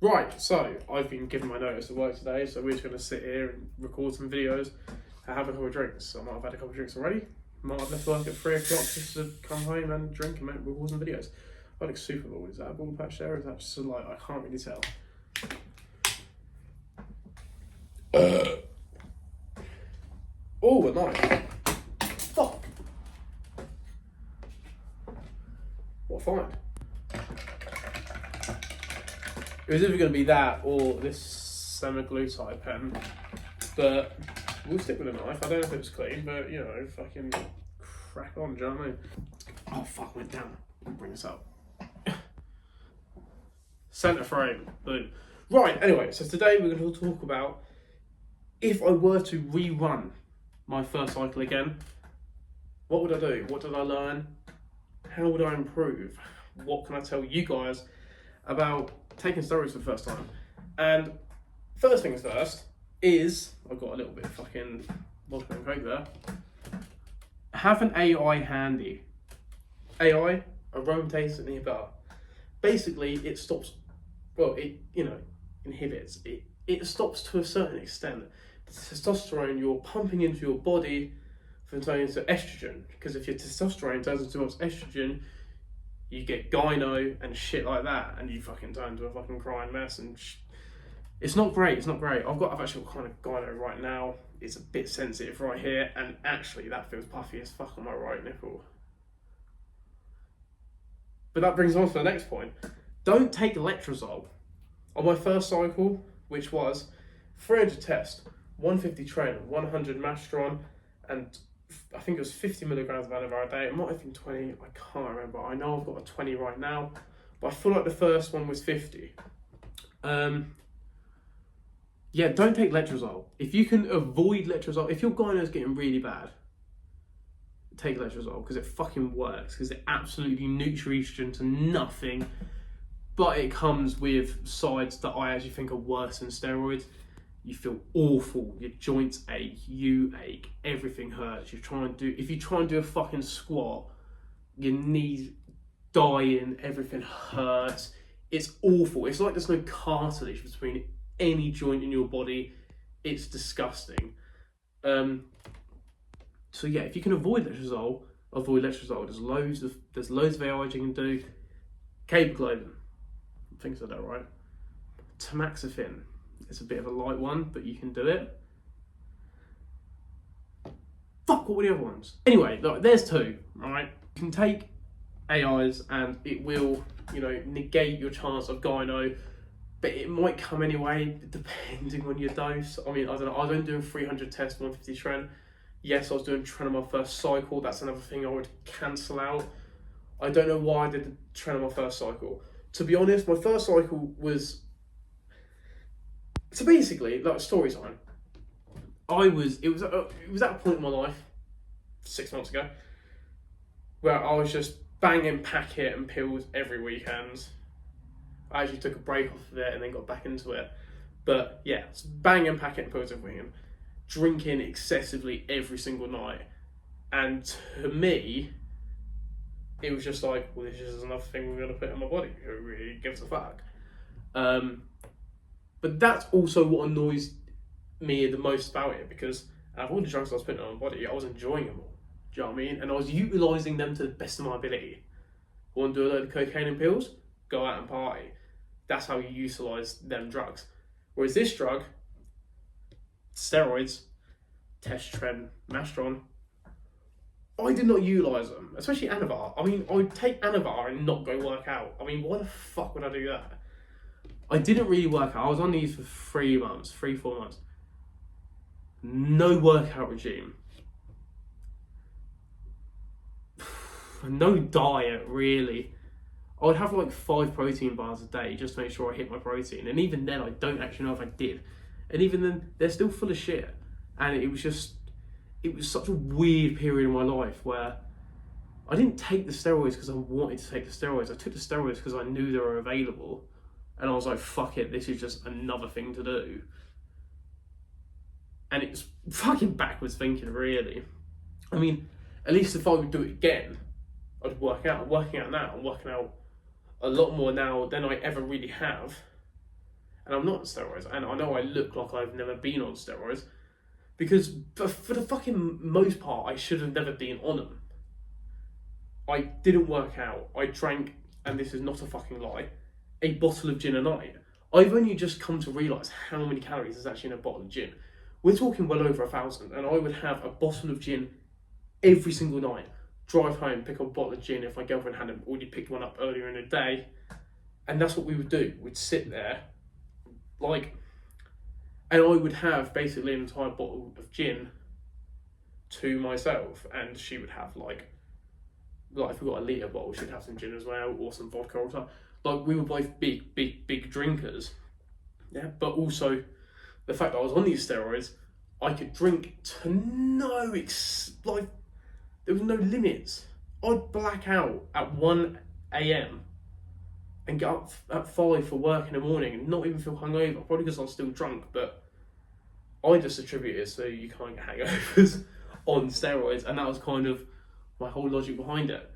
Right, so I've been given my notice of work today, so we're just going to sit here and record some videos and have a couple of drinks. I might have had a couple of drinks already. Might have left work at 3 o'clock just to come home and drink and record some videos. I look super bald. Is that a bald patch there? Or is that just a light? I can't really tell. Oh, a knife. Fuck. What a find. It was either going to be that or this semaglutide pen, but we'll stick with a knife. I don't know if it was clean, but you know, fucking crack on, do you know what I mean? Oh fuck, went down. I'll bring this up. Centre frame, boom. Right, anyway, so today we're going to talk about if I were to rerun my first cycle again, what would I do? What did I learn? How would I improve? What can I tell you guys about taking steroids for the first time? And first things first is, I've got a little bit of fucking vodka and coke there. Have an AI handy. AI, aromatase inhibitor. Basically, it stops, well, it, inhibits. It stops to a certain extent the testosterone you're pumping into your body from turning into estrogen. Because if your testosterone turns into much estrogen, you get gyno and shit like that, and you fucking turn into a fucking crying mess. And it's not great. It's not great. I've actually got kind of gyno right now. It's a bit sensitive right here, and actually that feels puffy as fuck on my right nipple. But that brings on to the next point. Don't take letrozole. On my first cycle, which was 300 test, 150 tren, 100 mastron, and I think it was 50 milligrams of anavar a day. It might have been 20, I can't remember. I know I've got a 20 right now, but I feel like the first one was 50. Yeah, don't take letrozole. If you can avoid letrozole, if your gyno is getting really bad, take letrozole because it fucking works, because it absolutely nukes your estrogen to nothing, but it comes with sides that I actually think are worse than steroids. You feel awful, your joints ache, you ache, everything hurts. If you try and do a fucking squat, your knees dying, everything hurts. It's awful. It's like there's no cartilage between any joint in your body. It's disgusting. So yeah, if you can avoid letrozole. There's loads of AIs you can do. Cabergoline, I think I said that right. Tamoxifen. It's a bit of a light one, but you can do it. Fuck, what were the other ones? Anyway, look, there's two, alright? You can take AIs and it will, negate your chance of gyno, but it might come anyway, depending on your dose. I mean, I don't know, I was only doing 300 tests, 150 tren. Yes, I was doing tren on my first cycle. That's another thing I would cancel out. I don't know why I did the tren on my first cycle. To be honest, my first cycle was... So basically, like story time, it was at a point in my life, 6 months ago, where I was just banging packet and pills every weekend. I actually took a break off of it and then got back into it. But yeah, banging packet and pills every weekend, drinking excessively every single night. And to me, it was just like, well, this is another thing we're going to put in my body. Who really gives a fuck? But that's also what annoys me the most about it, because out of all the drugs I was putting on my body, I was enjoying them all. Do you know what I mean? And I was utilising them to the best of my ability. I want to do a load of cocaine and pills? Go out and party. That's how you utilise them drugs. Whereas this drug, steroids, testosteren, mastron, I did not utilise them, especially anavar. I mean, I would take anavar and not go work out. I mean, why the fuck would I do that? I didn't really work out. I was on these for 4 months. No workout regime. No diet, really. I would have like 5 protein bars a day just to make sure I hit my protein. And even then, I don't actually know if I did. And even then, they're still full of shit. And it was such a weird period in my life where I didn't take the steroids because I wanted to take the steroids. I took the steroids because I knew they were available. And I was like, fuck it, this is just another thing to do. And it's fucking backwards thinking, really. I mean, at least if I would do it again, I'd work out. I'm working out now. I'm working out a lot more now than I ever really have. and I'm not on steroids, and I know I look like I've never been on steroids, because for the fucking most part, I should have never been on them. I didn't work out. I drank, and this is not a fucking lie, a bottle of gin a night. I've only just come to realise how many calories is actually in a bottle of gin. We're talking well over 1,000, and I would have a bottle of gin every single night. Drive home, pick up a bottle of gin if my girlfriend hadn't already picked one up earlier in the day, and that's what we would do. We'd sit there, and I would have basically an entire bottle of gin to myself, and she would have if we got a litre bottle, she'd have some gin as well, or some vodka or something. We were both big drinkers. Yeah, but also the fact that I was on these steroids, I could drink to there was no limits. I'd black out at 1 a.m. and get up at 5 for work in the morning and not even feel hungover, probably because I was still drunk, but I just attribute it so you can't get hangovers on steroids, and that was kind of my whole logic behind it.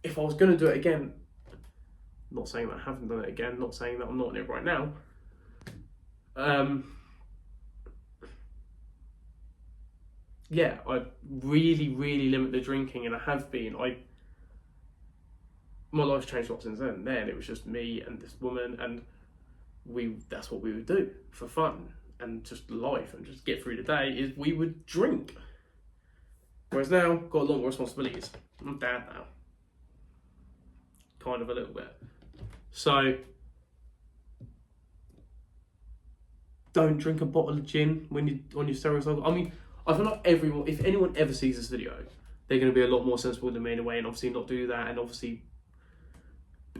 If I was going to do it again, not saying that I haven't done it again, not saying that I'm not in it right now, yeah, I really limit the drinking, and I have been. My life's changed a lot since then. Then it was just me and this woman, and that's what we would do for fun and just life and just get through the day, is we would drink. Whereas now, got a lot more responsibilities. I'm a dad now. Kind of a little bit. So, don't drink a bottle of gin when you're on your steroids. I mean, I feel like if anyone ever sees this video, they're going to be a lot more sensible than me in a way, and obviously not do that, and obviously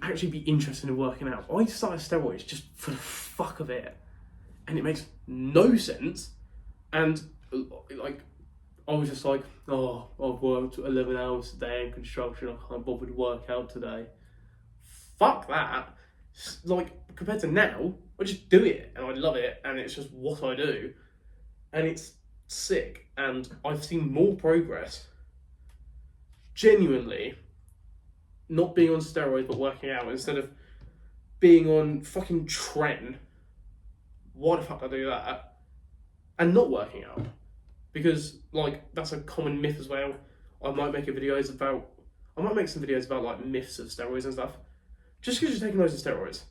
actually be interested in working out. I started steroids just for the fuck of it, and it makes no sense. And I was just like, oh, I've worked 11 hours a day in construction, I can't bother to work out today. Fuck that. Compared to now, I just do it and I love it, and it's just what I do, and it's sick. And I've seen more progress, genuinely, not being on steroids but working out, instead of being on fucking tren. Why the fuck did I do that? And not working out. Because, that's a common myth as well. I might make some videos about, myths of steroids and stuff. Just because you're taking loads of steroids,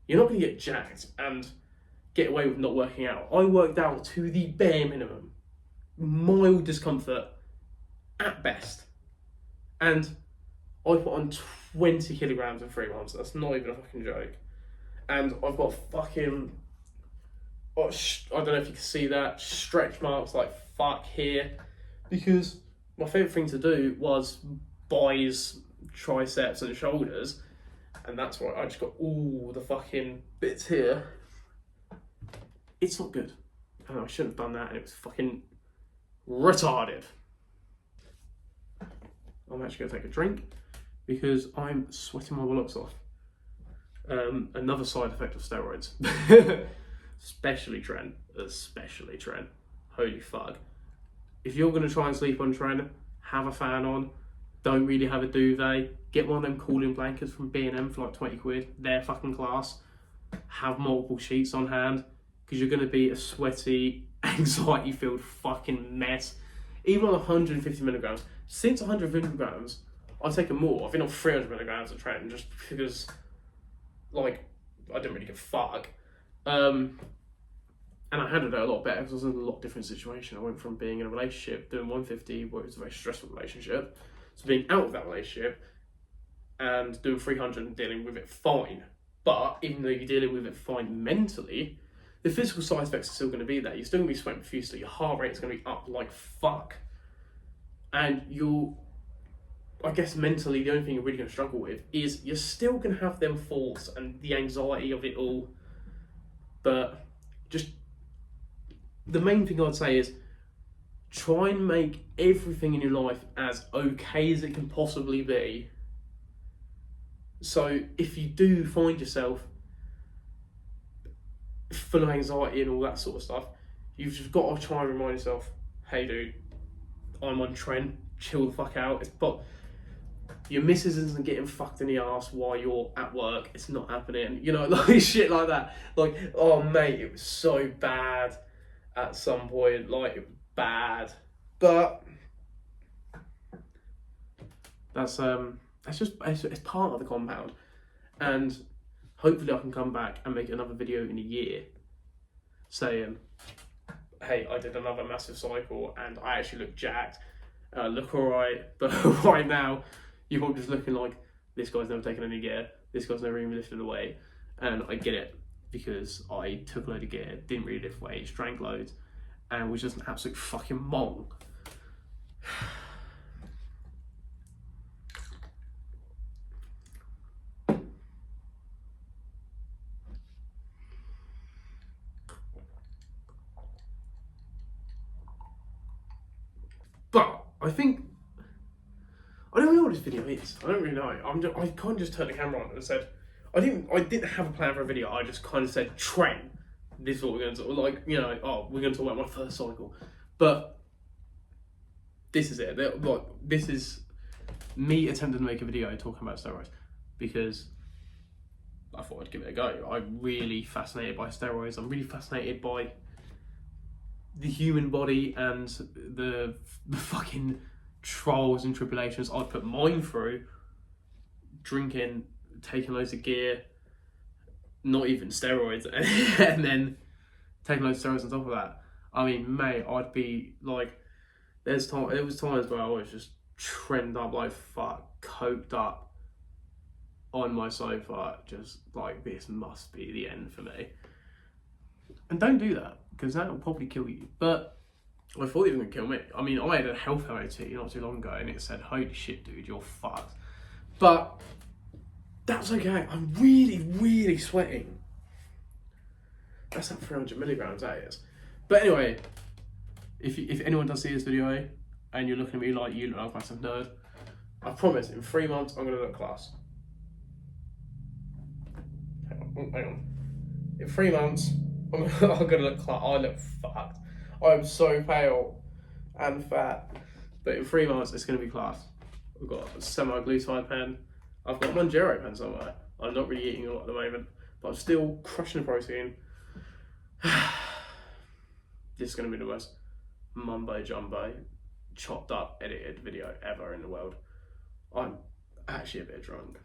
you're not going to get jacked and get away with not working out. I worked out to the bare minimum. Mild discomfort at best. And I put on 20 kilograms in 3 months. That's not even a fucking joke. And I've got fucking, I don't know if you can see that, stretch marks like fuck here. Because my favourite thing to do was buys, triceps and shoulders. And that's why I just got all the fucking bits here. It's not good. And I shouldn't have done that, and it was fucking retarded. I'm actually going to take a drink because I'm sweating my bollocks off. Another side effect of steroids. Especially tren. Holy fuck. If you're going to try and sleep on tren, have a fan on. Don't really have a duvet. Get one of them cooling blankets from B&M for 20 quid. They're fucking class. Have multiple sheets on hand, because you're going to be a sweaty, anxiety-filled fucking mess. Even on 150 milligrams. Since 150 milligrams, I've taken more. I've been on 300 milligrams of tren just because, I didn't really give a fuck. And I handled it a lot better because I was in a lot different situation. I went from being in a relationship, doing 150, where it was a very stressful relationship, to being out of that relationship and doing 300 and dealing with it fine. But even though you're dealing with it fine mentally, the physical side effects are still going to be there. You're still going to be sweating profusely. Your heart rate is going to be up like fuck. And I guess mentally, the only thing you're really going to struggle with is you're still going to have them thoughts and the anxiety of it all. But just the main thing I'd say is try and make everything in your life as okay as it can possibly be. So if you do find yourself full of anxiety and all that sort of stuff, you've just got to try and remind yourself, hey dude, I'm on tren, chill the fuck out. But your missus isn't getting fucked in the ass while you're at work. It's not happening. You know, like shit like that. Like, oh mate, it was so bad at some point. Like, it was bad. But that's just it's part of the compound. And hopefully I can come back and make another video in a year saying, hey, I did another massive cycle and I actually look jacked. Look alright, but right now you're probably just looking like this guy's never taken any gear, this guy's never even lifted a weight, and I get it because I took a load of gear, didn't really lift weights, drank loads, and was just an absolute fucking mong. But I think I don't know what this video is. I don't really know. I kind of just turned the camera on and said, I didn't have a plan for a video. I just kind of said, train. This is what we're going to talk, like, you know, oh, we're going to talk about my first cycle. But this is it. Like, this is me attempting to make a video talking about steroids because I thought I'd give it a go. I'm really fascinated by steroids. I'm really fascinated by the human body and the fucking trials and tribulations I'd put mine through, drinking, taking loads of gear, not even steroids, and then taking loads of steroids on top of that. I mean, mate, I'd be like, there was times where I was just trend up like fuck, coked up on my sofa, just like, this must be the end for me. And don't do that, because that will probably kill you. But I thought it was going to kill me. I mean, I had a health MOT not too long ago and it said, holy shit, dude, you're fucked. But that's okay. I'm really, really sweating. That's like 300 milligrams, that is. But anyway, if anyone does see this video and you're looking at me like you look like a massive nerd, I promise in 3 months I'm going to look class. Hang on. In 3 months, I'm going to look class. I look fucked. I'm so pale and fat, but in 3 months it's going to be class. I've got a semi-glutamine pen. I've got a Manjaro pen somewhere. I'm not really eating a lot at the moment, but I'm still crushing the protein. This is going to be the most mumbo-jumbo, chopped up, edited video ever in the world. I'm actually a bit drunk.